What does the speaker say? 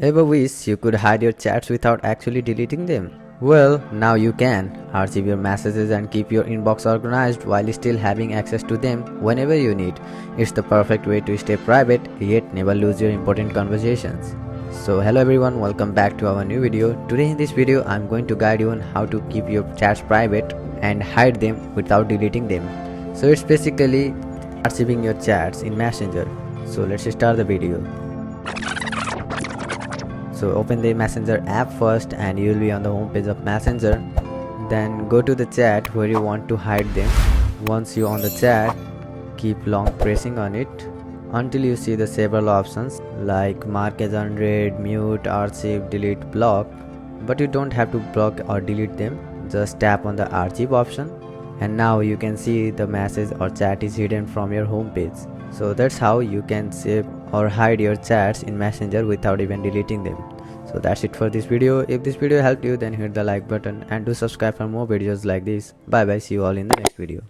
Ever wish you could hide your chats without actually deleting them? Well, now you can. Archive your messages and keep your inbox organized while still having access to them whenever you need. It's the perfect way to stay private yet never lose your important conversations. So hello everyone, welcome back to our new video. Today in this video I'm going to guide you on how to keep your chats private and hide them without deleting them. So it's basically archiving your chats in Messenger. So let's start the video. So open the Messenger app first and you will be on the home page of Messenger. Then go to the chat where you want to hide them. Once you're on the chat, keep long pressing on it until you see the several options like mark as unread, mute, archive, delete, block. But you don't have to block or delete them. Just tap on the archive option and now you can see the message or chat is hidden from your home page. So that's how you can save or hide your chats in Messenger without even deleting them. So that's it for this video. If this video helped you, then hit the like button and do subscribe for more videos like this. Bye bye, see you all in the next video.